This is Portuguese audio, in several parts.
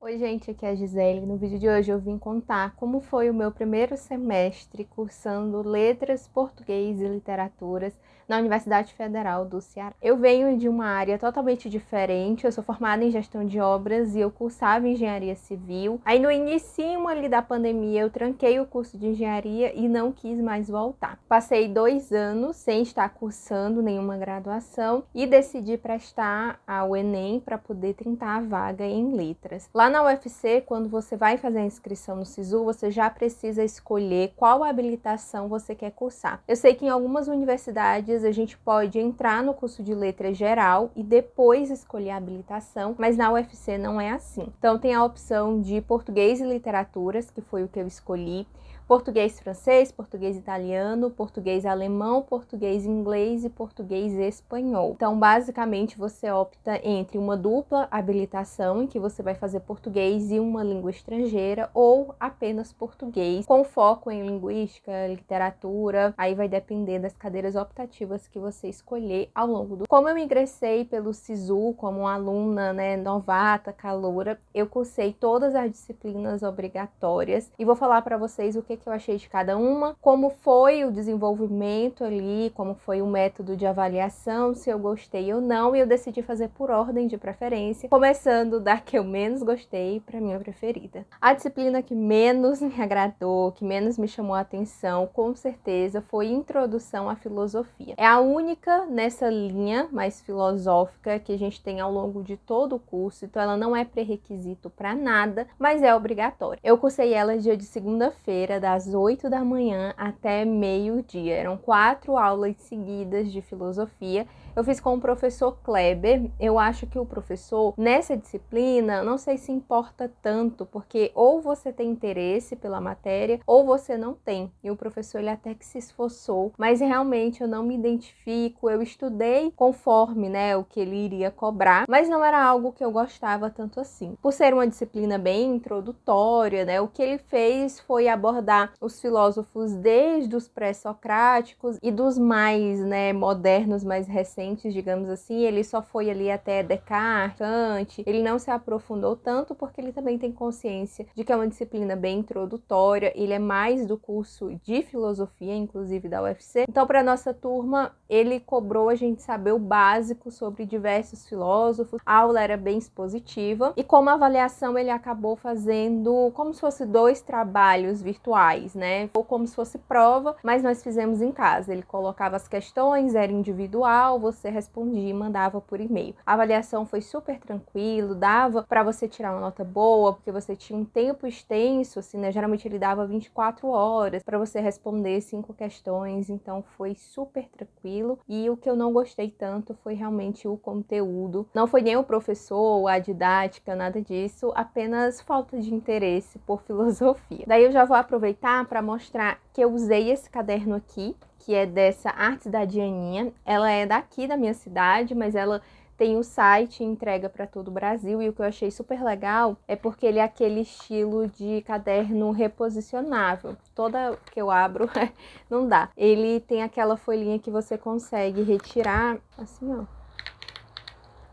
Oi gente, aqui é a Gisele. No vídeo de hoje eu vim contar como foi o meu primeiro semestre cursando Letras, Português e Literaturas na Universidade Federal do Ceará. Eu venho de uma área totalmente diferente, eu sou formada em Gestão de Obras e eu cursava Engenharia Civil. Aí no inicinho ali da pandemia eu tranquei o curso de Engenharia e não quis mais voltar. Passei 2 anos sem estar cursando nenhuma graduação e decidi prestar ao Enem para poder tentar a vaga em Letras. Lá na UFC, quando você vai fazer a inscrição no SISU, você já precisa escolher qual habilitação você quer cursar. Eu sei que em algumas universidades a gente pode entrar no curso de letras geral e depois escolher a habilitação, mas na UFC não é assim. Então tem a opção de português e literaturas, que foi o que eu escolhi, português francês, português italiano, português alemão, português inglês e português espanhol. Então, basicamente, você opta entre uma dupla habilitação, em que você vai fazer português e uma língua estrangeira, ou apenas português, com foco em linguística, literatura. Aí vai depender das cadeiras optativas que você escolher ao longo do... Como eu ingressei pelo SISU como aluna, novata, caloura, eu cursei todas as disciplinas obrigatórias e vou falar para vocês o que eu achei de cada uma, como foi o desenvolvimento ali, como foi o método de avaliação, se eu gostei ou não, e eu decidi fazer por ordem de preferência, começando da que eu menos gostei para minha preferida. A disciplina que menos me agradou, que menos me chamou a atenção, com certeza, foi Introdução à Filosofia. É a única nessa linha mais filosófica que a gente tem ao longo de todo o curso, então ela não é pré-requisito para nada, mas é obrigatória. Eu cursei ela dia de segunda-feira, das 8 da manhã até meio-dia. Eram 4 aulas seguidas de filosofia. Eu fiz com o professor Kleber. Eu acho que o professor, nessa disciplina, não sei se importa tanto, porque ou você tem interesse pela matéria, ou você não tem. E o professor, ele até que se esforçou, mas realmente eu não me identifico. Eu estudei conforme, o que ele iria cobrar, mas não era algo que eu gostava tanto assim. Por ser uma disciplina bem introdutória, o que ele fez foi abordar os filósofos desde os pré-socráticos e dos mais, modernos, mais recentes, digamos assim. Ele só foi ali até Descartes, Kant. Ele não se aprofundou tanto porque ele também tem consciência de que é uma disciplina bem introdutória. Ele é mais do curso de filosofia, inclusive da UFC. Então, para nossa turma, ele cobrou a gente saber o básico sobre diversos filósofos. A aula era bem expositiva e como avaliação ele acabou fazendo como se fosse 2 trabalhos virtuais, ou como se fosse prova, mas nós fizemos em casa. Ele colocava as questões, era individual, você respondia e mandava por e-mail. A avaliação foi super tranquilo, dava para você tirar uma nota boa, porque você tinha um tempo extenso, assim, geralmente ele dava 24 horas para você responder 5 questões, então foi super tranquilo. E o que eu não gostei tanto foi realmente o conteúdo. Não foi nem o professor, a didática, nada disso, apenas falta de interesse por filosofia. Daí eu já vou aproveitar para mostrar que eu usei esse caderno aqui, que é dessa Artes da Dianinha. Ela é daqui da minha cidade, mas ela tem o site e entrega para todo o Brasil, e o que eu achei super legal é porque ele é aquele estilo de caderno reposicionável. Toda que eu abro, não dá. Ele tem aquela folhinha que você consegue retirar, assim, ó,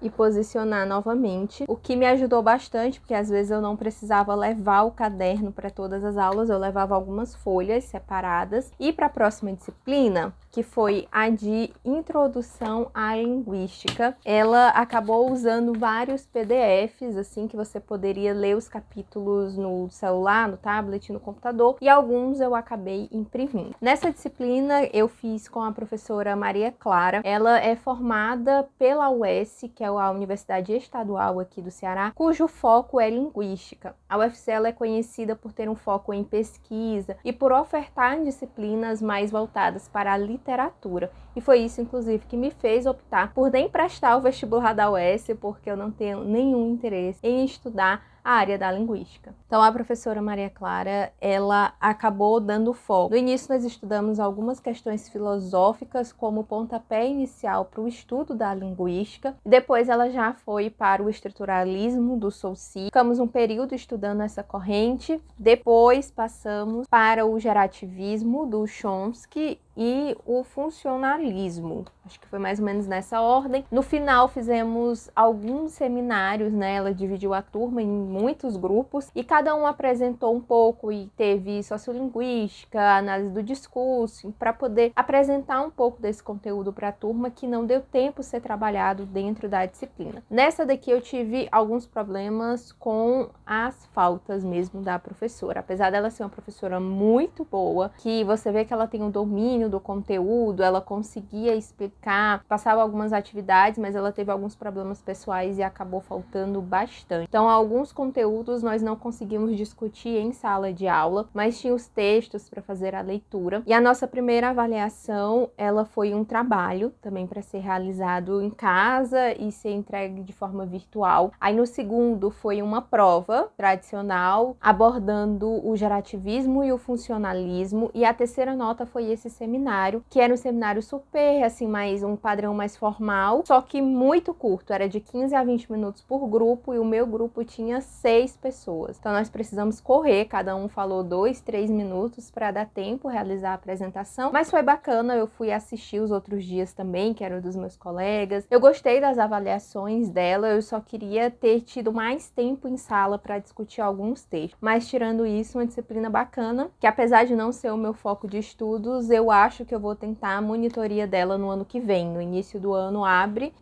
e posicionar novamente, o que me ajudou bastante, porque às vezes eu não precisava levar o caderno para todas as aulas, eu levava algumas folhas separadas. E para a próxima disciplina, que foi a de Introdução à Linguística, ela acabou usando vários PDFs, assim, que você poderia ler os capítulos no celular, no tablet, no computador, e alguns eu acabei imprimindo. Nessa disciplina eu fiz com a professora Maria Clara. Ela é formada pela UES, que é a Universidade Estadual aqui do Ceará, cujo foco é linguística. A UFC ela é conhecida por ter um foco em pesquisa e por ofertar disciplinas mais voltadas para a literatura. E foi isso, inclusive, que me fez optar por nem prestar o vestibular da UES, porque eu não tenho nenhum interesse em estudar a área da linguística. Então, a professora Maria Clara, ela acabou dando foco. No início, nós estudamos algumas questões filosóficas como pontapé inicial para o estudo da linguística. Depois, ela já foi para o estruturalismo do Saussure. Ficamos um período estudando essa corrente. Depois, passamos para o gerativismo do Chomsky e o funcionalismo. Acho que foi mais ou menos nessa ordem. No final fizemos alguns seminários, né? Ela dividiu a turma em muitos grupos e cada um apresentou um pouco e teve sociolinguística, análise do discurso, para poder apresentar um pouco desse conteúdo para a turma que não deu tempo de ser trabalhado dentro da disciplina. Nessa daqui eu tive alguns problemas com as faltas mesmo da professora. Apesar dela ser uma professora muito boa, que você vê que ela tem o domínio do conteúdo, ela conseguia explicar, passava algumas atividades, mas ela teve alguns problemas pessoais e acabou faltando bastante. Então, alguns conteúdos nós não conseguimos discutir em sala de aula, mas tinha os textos para fazer a leitura. E a nossa primeira avaliação, ela foi um trabalho também para ser realizado em casa e ser entregue de forma virtual. Aí no segundo foi uma prova tradicional abordando o gerativismo e o funcionalismo, e a terceira nota foi esse seminário, que era um seminário super assim, um padrão mais formal, só que muito curto, era de 15 a 20 minutos por grupo e o meu grupo tinha 6 pessoas. Então nós precisamos correr, cada um falou 2, 3 minutos para dar tempo realizar a apresentação, mas foi bacana, eu fui assistir os outros dias também, que eram dos meus colegas. Eu gostei das avaliações dela, eu só queria ter tido mais tempo em sala para discutir alguns textos. Mas tirando isso, uma disciplina bacana, que apesar de não ser o meu foco de estudos, eu acho que eu vou tentar a monitoria dela no ano que vem. No início do ano abre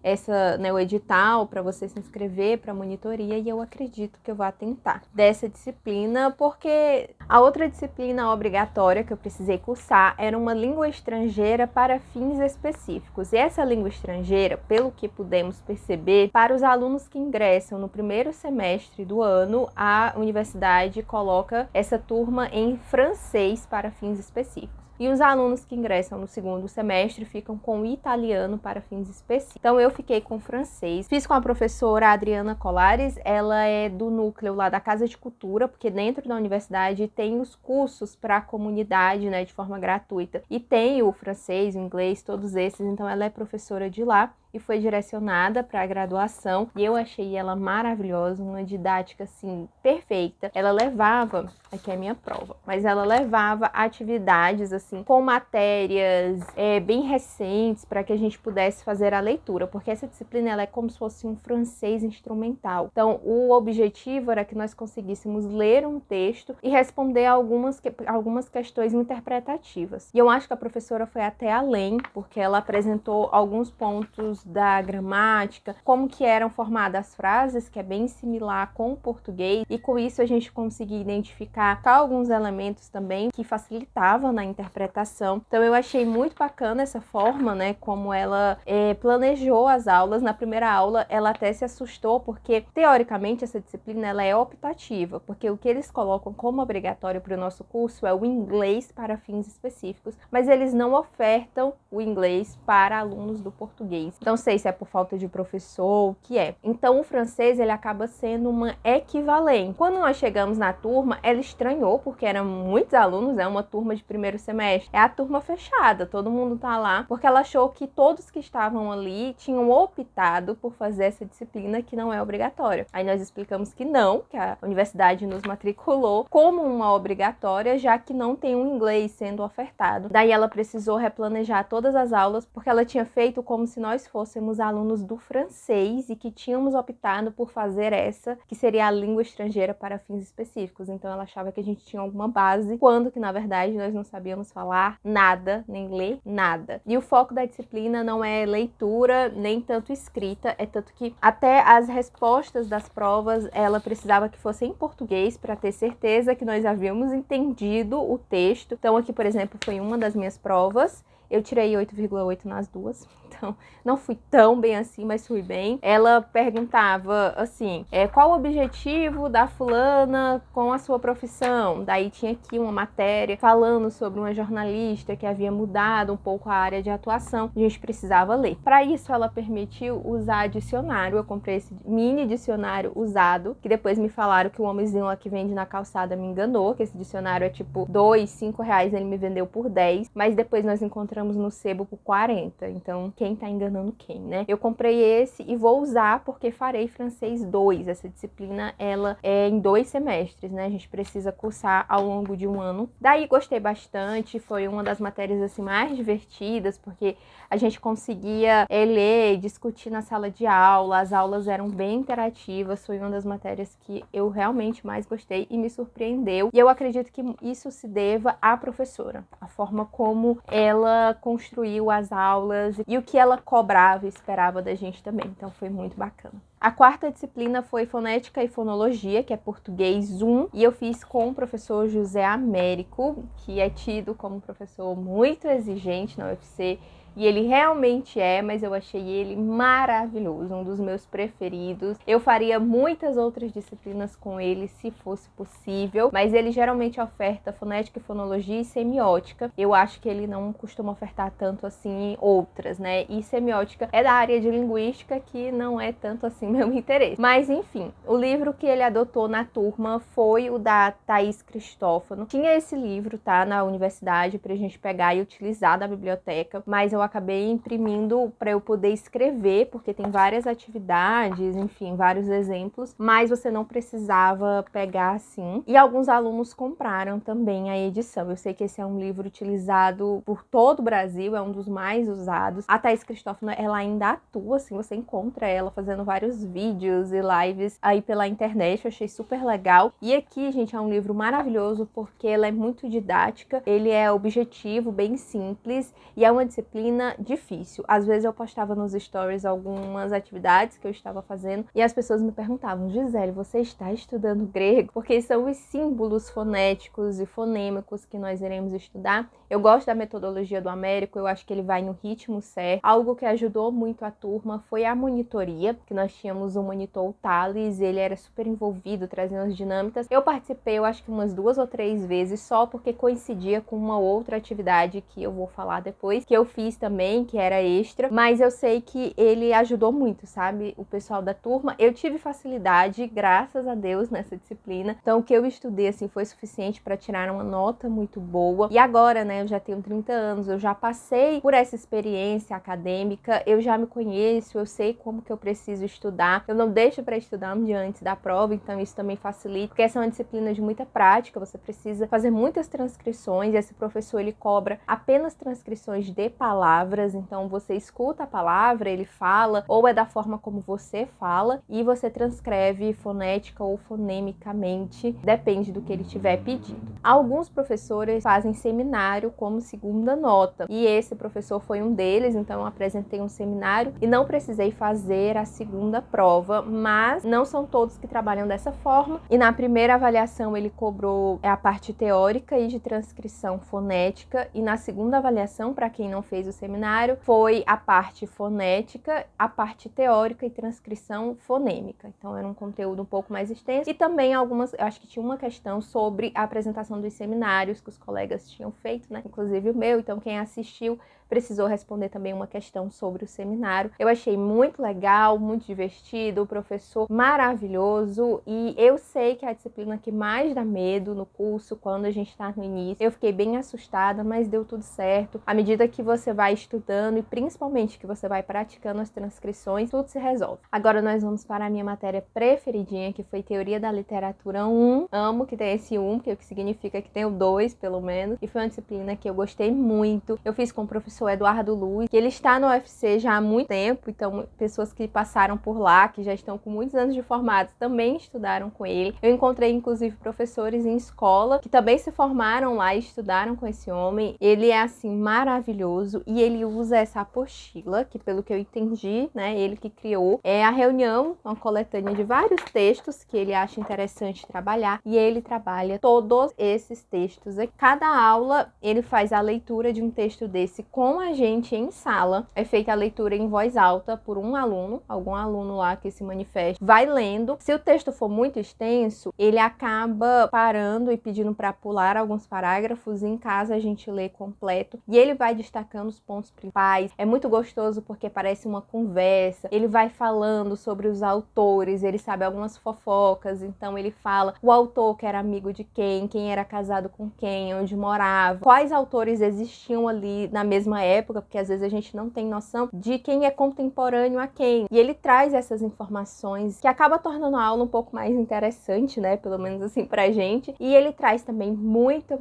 o edital para você se inscrever para monitoria e eu acredito que eu vou tentar dessa disciplina, porque a outra disciplina obrigatória que eu precisei cursar era uma língua estrangeira para fins específicos. E essa língua estrangeira, pelo que pudemos perceber, para os alunos que ingressam no primeiro semestre do ano, a universidade coloca essa turma em francês para fins específicos. E os alunos que ingressam no segundo semestre ficam com o italiano para fins específicos. Então eu fiquei com francês. Fiz com a professora Adriana Colares, ela é do núcleo lá da Casa de Cultura, porque dentro da universidade tem os cursos para a comunidade, né, de forma gratuita. E tem o francês, o inglês, todos esses, então ela é professora de lá e foi direcionada para a graduação, e eu achei ela maravilhosa, uma didática assim perfeita. Ela levava, aqui é a minha prova, mas ela levava atividades assim com matérias bem recentes para que a gente pudesse fazer a leitura, porque essa disciplina ela é como se fosse um francês instrumental. Então o objetivo era que nós conseguíssemos ler um texto e responder algumas questões interpretativas. E eu acho que a professora foi até além, porque ela apresentou alguns pontos da gramática, como que eram formadas as frases, que é bem similar com o português, e com isso a gente conseguia identificar alguns elementos também que facilitavam na interpretação. Então eu achei muito bacana essa forma, né, como ela planejou as aulas. Na primeira aula ela até se assustou, porque teoricamente essa disciplina ela é optativa, porque o que eles colocam como obrigatório para o nosso curso é o inglês para fins específicos, mas eles não ofertam o inglês para alunos do português. Não sei se é por falta de professor, o que é. Então o francês ele acaba sendo uma equivalente. Quando nós chegamos na turma, ela estranhou, porque eram muitos alunos, é uma turma de primeiro semestre. É a turma fechada, todo mundo tá lá, porque ela achou que todos que estavam ali tinham optado por fazer essa disciplina que não é obrigatória. Aí nós explicamos que não, que a universidade nos matriculou como uma obrigatória, já que não tem um inglês sendo ofertado. Daí ela precisou replanejar todas as aulas, porque ela tinha feito como se nós fôssemos alunos do francês e que tínhamos optado por fazer essa, que seria a língua estrangeira para fins específicos. Então ela achava que a gente tinha alguma base, quando que na verdade nós não sabíamos falar nada, nem ler nada. E o foco da disciplina não é leitura, nem tanto escrita, é tanto que até as respostas das provas ela precisava que fosse em português para ter certeza que nós havíamos entendido o texto. Então aqui, por exemplo, foi uma das minhas provas. Eu tirei 8,8 nas duas, então não fui tão bem assim, mas fui bem. Ela perguntava assim, qual o objetivo da fulana com a sua profissão? Daí tinha aqui uma matéria falando sobre uma jornalista que havia mudado um pouco a área de atuação. A gente precisava ler. Para isso, ela permitiu usar dicionário. Eu comprei esse mini dicionário usado, que depois me falaram que o homenzinho lá que vende na calçada me enganou, que esse dicionário é tipo R$2, R$5, ele me vendeu por 10, mas depois nós encontramos no sebo por 40. Então, quem quem tá enganando quem, né? Eu comprei esse e vou usar porque farei francês 2. Essa disciplina, ela é em 2 semestres, né? A gente precisa cursar ao longo de um ano. Daí gostei bastante, foi uma das matérias assim mais divertidas, porque a gente conseguia ler, discutir na sala de aula, as aulas eram bem interativas, foi uma das matérias que eu realmente mais gostei e me surpreendeu. E eu acredito que isso se deva à professora, a forma como ela construiu as aulas e o que ela cobrava e esperava da gente também. Então foi muito bacana. A quarta disciplina foi Fonética e Fonologia, que é Português 1, e eu fiz com o professor José Américo, que é tido como um professor muito exigente na UFC, e ele realmente é, mas eu achei ele maravilhoso, um dos meus preferidos. Eu faria muitas outras disciplinas com ele se fosse possível, mas ele geralmente oferta fonética e fonologia e semiótica. Eu acho que ele não costuma ofertar tanto assim outras, né? E semiótica é da área de linguística, que não é tanto assim meu interesse. Mas enfim, o livro que ele adotou na turma foi o da Thaís Cristófano. Tinha esse livro, tá, na universidade pra gente pegar e utilizar da biblioteca, mas eu acabei imprimindo para eu poder escrever, porque tem várias atividades, enfim, vários exemplos, mas você não precisava pegar assim. E alguns alunos compraram também a edição. Eu sei que esse é um livro utilizado por todo o Brasil, é um dos mais usados. A Thaís Cristófano, ela ainda atua, assim, você encontra ela fazendo vários vídeos e lives aí pela internet, eu achei super legal. E aqui, gente, é um livro maravilhoso porque ela é muito didática, ele é objetivo, bem simples, e é uma disciplina difícil. Às vezes eu postava nos stories algumas atividades que eu estava fazendo e as pessoas me perguntavam: Gisele, você está estudando grego? Porque são os símbolos fonéticos e fonêmicos que nós iremos estudar. Eu gosto da metodologia do Américo, eu acho que ele vai no ritmo certo. Algo que ajudou muito a turma foi a monitoria, que nós tínhamos um monitor, o Thales, ele era super envolvido, trazendo as dinâmicas. Eu participei, eu acho que umas 2 ou 3 vezes, só porque coincidia com uma outra atividade que eu vou falar depois, que eu fiz também, que era extra, mas eu sei que ele ajudou muito, sabe? O pessoal da turma. Eu tive facilidade, graças a Deus, nessa disciplina. Então, o que eu estudei, assim, foi suficiente para tirar uma nota muito boa. E agora, né, eu já tenho 30 anos, eu já passei por essa experiência acadêmica, eu já me conheço, eu sei como que eu preciso estudar. Eu não deixo para estudar um dia antes da prova, então isso também facilita, porque essa é uma disciplina de muita prática, você precisa fazer muitas transcrições, e esse professor, ele cobra apenas transcrições de palavras, então você escuta a palavra, ele fala, ou é da forma como você fala, e você transcreve fonética ou fonemicamente, depende do que ele tiver pedido. Alguns professores fazem seminário como segunda nota, e esse professor foi um deles, então eu apresentei um seminário e não precisei fazer a segunda prova, mas não são todos que trabalham dessa forma, e na primeira avaliação ele cobrou a parte teórica e de transcrição fonética, e na segunda avaliação, para quem não fez o seminário, foi a parte fonética, a parte teórica e transcrição fonêmica. Então era um conteúdo um pouco mais extenso, e também algumas, eu acho que tinha uma questão sobre a apresentação dos seminários que os colegas tinham feito, né? Inclusive o meu, então quem assistiu precisou responder também uma questão sobre o seminário. Eu achei muito legal, muito divertido, o professor maravilhoso, e eu sei que é a disciplina que mais dá medo no curso, quando a gente está no início. Eu fiquei bem assustada, mas deu tudo certo. À medida que você vai estudando e principalmente que você vai praticando as transcrições, tudo se resolve. Agora nós vamos para a minha matéria preferidinha, que foi Teoria da Literatura 1. Amo que tem esse 1, porque significa que tem o 2, pelo menos. E foi uma disciplina que eu gostei muito. Eu fiz com o professor Eduardo Luiz, que ele está no UFC já há muito tempo, então pessoas que passaram por lá, que já estão com muitos anos de formados, também estudaram com ele. Eu encontrei, inclusive, professores em escola que também se formaram lá e estudaram com esse homem. Ele é, assim, maravilhoso, e ele usa essa apostila, que pelo que eu entendi, né, ele que criou, é a reunião, uma coletânea de vários textos que ele acha interessante trabalhar, e ele trabalha todos esses textos. Cada aula, ele faz a leitura de um texto desse com a gente em sala, é feita a leitura em voz alta por um aluno, algum aluno lá que se manifeste, vai lendo. Se o texto for muito extenso, ele acaba parando e pedindo para pular alguns parágrafos, e em casa a gente lê completo, e ele vai destacando os pontos pontos principais. É muito gostoso porque parece uma conversa. Ele vai falando sobre os autores, ele sabe algumas fofocas, então ele fala o autor que era amigo de quem era casado com quem, onde morava, quais autores existiam ali na mesma época, porque às vezes a gente não tem noção de quem é contemporâneo a quem. E ele traz essas informações que acaba tornando a aula um pouco mais interessante, né? Pelo menos assim pra gente. E ele traz também muita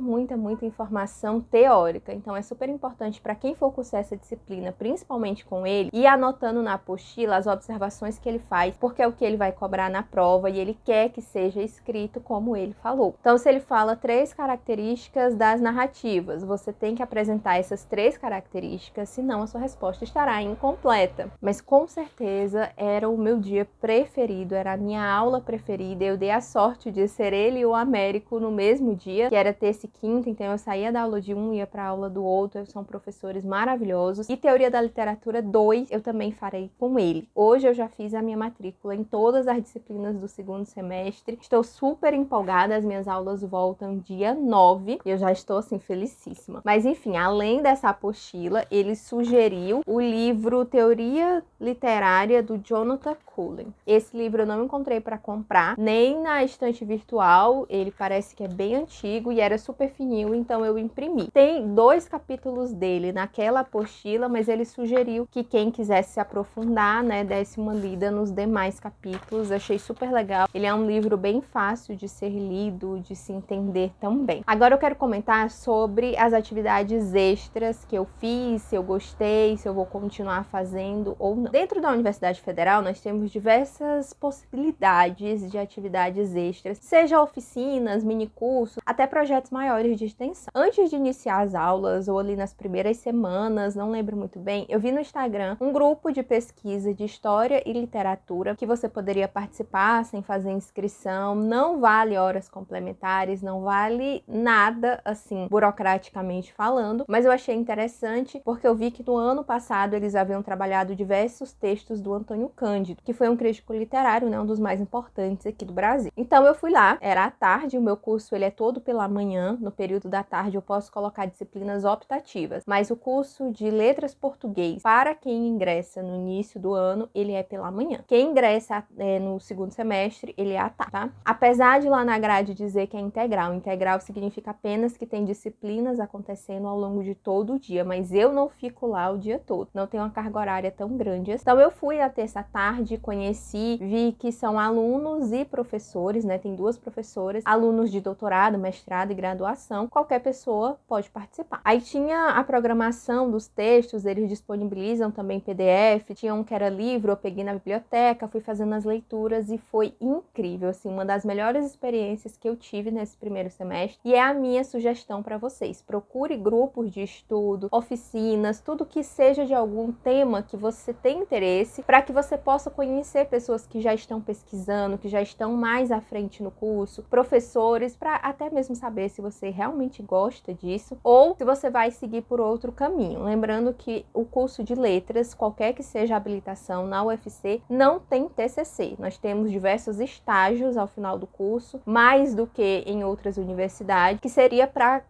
informação teórica. Então é super importante para quem for cursar essa disciplina, principalmente com ele, ir anotando na apostila as observações que ele faz, porque é o que ele vai cobrar na prova e ele quer que seja escrito como ele falou. Então, se ele fala 3 características das narrativas, você tem que apresentar essas 3 características, senão a sua resposta estará incompleta. Mas com certeza era o meu dia preferido, era a minha aula preferida. Eu dei a sorte de ser ele e o Américo no mesmo dia, que era terça e quinta, então eu saía da aula de um, ia para a aula do outro. São professores maravilhosos. E Teoria da Literatura 2 eu também farei com ele. Hoje eu já fiz a minha matrícula em todas as disciplinas do segundo semestre. Estou super empolgada, as minhas aulas voltam dia 9 e eu já estou assim felicíssima. Mas enfim, além dessa apostila, ele sugeriu o livro Teoria Literária do Jonathan Cullen. Esse livro eu não encontrei para comprar, nem na estante virtual, ele parece que é bem antigo e era super fininho, então eu imprimi. Tem 2 capítulos dele naquela apostila, mas ele sugeriu que quem quisesse se aprofundar, né, desse uma lida nos demais capítulos. Achei super legal. Ele é um livro bem fácil de ser lido, de se entender também. Agora eu quero comentar sobre as atividades extras que eu fiz, se eu gostei, se eu vou continuar fazendo ou não. Dentro da Universidade Federal, nós temos diversas possibilidades de atividades extras, seja oficinas, minicursos, até projetos maiores de extensão. Antes de iniciar as aulas, ou ali nas primeiras semanas, não lembro muito bem, eu vi no Instagram um grupo de pesquisa de história e literatura que você poderia participar sem fazer inscrição. Não vale horas complementares, não vale nada assim, burocraticamente falando, mas eu achei interessante porque eu vi que no ano passado eles haviam trabalhado diversos textos do Antônio Cândido, que foi um crítico literário, né, um dos mais importantes aqui do Brasil. Então eu fui lá, era à tarde, o meu curso ele é todo pela manhã, no período da tarde eu posso colocar disciplinas optativas, mas o curso de letras português para quem ingressa no início do ano, ele é pela manhã. Quem ingressa no segundo semestre, ele é à tarde, tá? Apesar de lá na grade dizer que é integral significa apenas que tem disciplinas acontecendo ao longo de todo o dia, mas eu não fico lá o dia todo, não tenho uma carga horária tão grande assim. Então eu fui na terça tarde, conheci, vi que são alunos e professores, né? Tem 2 professoras, alunos de doutorado, mestrado e graduação, qualquer pessoa pode participar. Aí tinha a programação dos textos, eles disponibilizam também PDF, tinha um que era livro, eu peguei na biblioteca, fui fazendo as leituras e foi incrível, assim, uma das melhores experiências que eu tive nesse primeiro semestre. E é a minha sugestão para vocês: procure grupos de estudo, oficinas, tudo que seja de algum tema que você tem interesse, para que você possa conhecer pessoas que já estão pesquisando, que já estão mais à frente no curso, professores, para até mesmo saber se você realmente gosta disso ou se você vai seguir por outro caminho. Lembrando que o curso de letras, qualquer que seja a habilitação na UFC, não tem TCC. Nós temos diversos estágios ao final do curso, mais do que em outras universidades, que seria para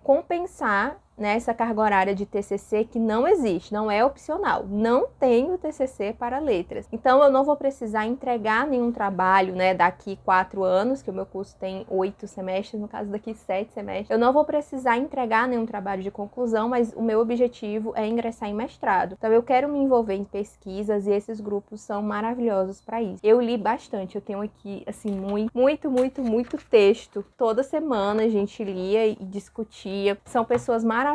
compensar nessa carga horária de TCC que não existe, não é opcional, não tenho TCC para letras. Então eu não vou precisar entregar nenhum trabalho, né, daqui 4 anos, que o meu curso tem 8 semestres, no caso daqui 7 semestres, eu não vou precisar entregar nenhum trabalho de conclusão, mas o meu objetivo é ingressar em mestrado. Então eu quero me envolver em pesquisas e esses grupos são maravilhosos para isso. Eu li bastante, eu tenho aqui assim muito texto. Toda semana a gente lia e discutia. São pessoas maravilhosas,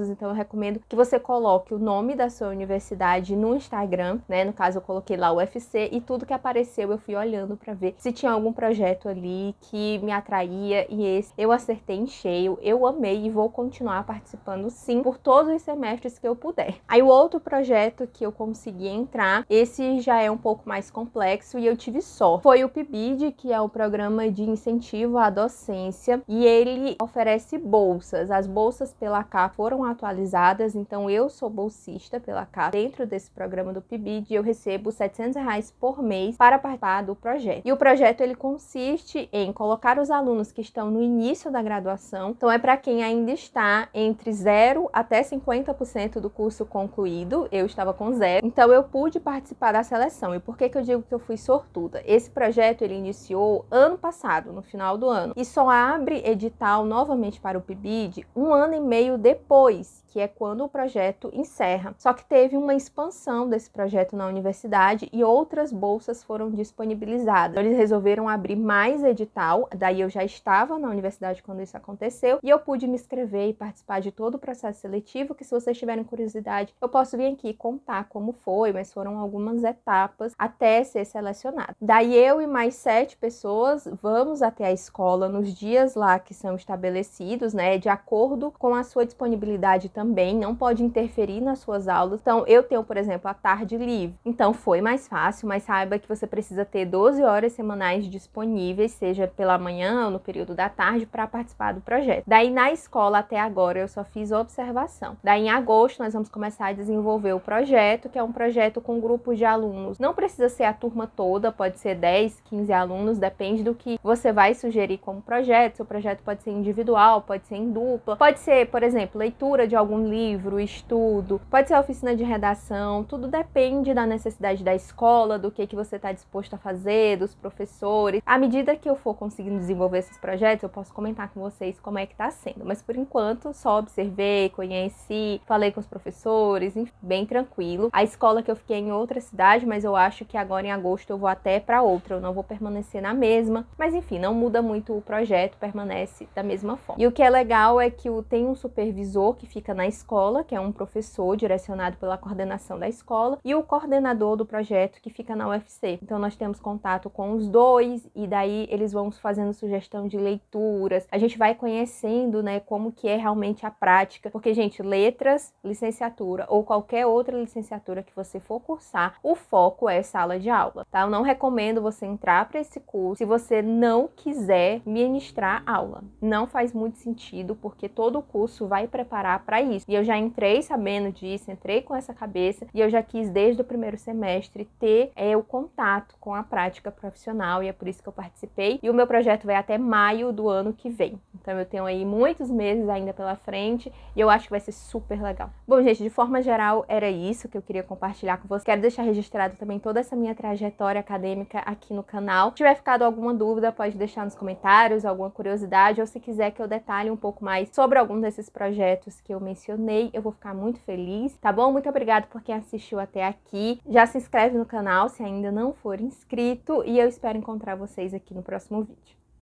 então eu recomendo que você coloque o nome da sua universidade no Instagram, né? No caso eu coloquei lá o UFC e tudo que apareceu eu fui olhando para ver se tinha algum projeto ali que me atraía, e esse eu acertei em cheio. Eu amei e vou continuar participando sim por todos os semestres que eu puder. Aí o outro projeto que eu consegui entrar, esse já é um pouco mais complexo e eu tive sorte. Foi o PIBID, que é o Programa de Incentivo à Docência, e ele oferece bolsas. As bolsas pela CAF foram atualizadas, então eu sou bolsista pela CAF. Dentro desse programa do PIBID, eu recebo R$700 por mês para participar do projeto. E o projeto ele consiste em colocar os alunos que estão no início da graduação, então é para quem ainda está entre 0 até 50% do curso concluído. Eu estava com 0, então eu pude participar da seleção. E por que eu digo que eu fui sortuda? Esse projeto ele iniciou ano passado, no final do ano, e só abre edital novamente para o PIBID um ano e meio depois, que é quando o projeto encerra. Só que teve uma expansão desse projeto na universidade e outras bolsas foram disponibilizadas. Eles resolveram abrir mais edital, daí eu já estava na universidade quando isso aconteceu, e eu pude me inscrever e participar de todo o processo seletivo, que se vocês tiverem curiosidade, eu posso vir aqui contar como foi, mas foram algumas etapas até ser selecionado. Daí eu e mais 7 pessoas vamos até a escola nos dias lá que são estabelecidos, né, de acordo com a sua disponibilidade também, não pode interferir nas suas aulas. Então, eu tenho, por exemplo, a tarde livre. Então, foi mais fácil, mas saiba que você precisa ter 12 horas semanais disponíveis, seja pela manhã ou no período da tarde, para participar do projeto. Daí, na escola, até agora, eu só fiz observação. Daí, em agosto, nós vamos começar a desenvolver o projeto, que é um projeto com grupos de alunos. Não precisa ser a turma toda, pode ser 10, 15 alunos, depende do que você vai sugerir como projeto. Seu projeto pode ser individual, pode ser em dupla, pode ser, por exemplo, leitura de algum livro, estudo, pode ser oficina de redação, tudo depende da necessidade da escola, do que você está disposto a fazer, dos professores. À medida que eu for conseguindo desenvolver esses projetos, eu posso comentar com vocês como é que está sendo, mas por enquanto só observei, conheci, falei com os professores, enfim, bem tranquilo. A escola que eu fiquei em outra cidade, mas eu acho que agora em agosto eu vou até para outra, eu não vou permanecer na mesma, mas enfim, não muda muito o projeto, permanece da mesma forma. E o que é legal é que tem um supervisor que fica na escola, que é um professor direcionado pela coordenação da escola, e o coordenador do projeto que fica na UFC. Então nós temos contato com os dois, e daí eles vão fazendo sugestão de leituras, a gente vai conhecendo, né, como que é realmente a prática, porque, gente, letras, licenciatura ou qualquer outra licenciatura que você for cursar, o foco é sala de aula, tá? Eu não recomendo você entrar para esse curso se você não quiser ministrar aula. Não faz muito sentido, porque todo o curso vai preparar para isso. E eu já entrei sabendo disso, entrei com essa cabeça, e eu já quis desde o primeiro semestre ter o contato com a prática profissional, e é por isso que eu participei. E o meu projeto vai até maio do ano que vem. Então eu tenho aí muitos meses ainda pela frente, e eu acho que vai ser super legal. Bom, gente, de forma geral, era isso que eu queria compartilhar com vocês. Quero deixar registrado também toda essa minha trajetória acadêmica aqui no canal. Se tiver ficado alguma dúvida, pode deixar nos comentários, alguma curiosidade, ou se quiser que eu detalhe um pouco mais sobre algum desses projetos que eu mencionei, eu vou ficar muito feliz, tá bom? Muito obrigada por quem assistiu até aqui. Já se inscreve no canal se ainda não for inscrito, e eu espero encontrar vocês aqui no próximo vídeo.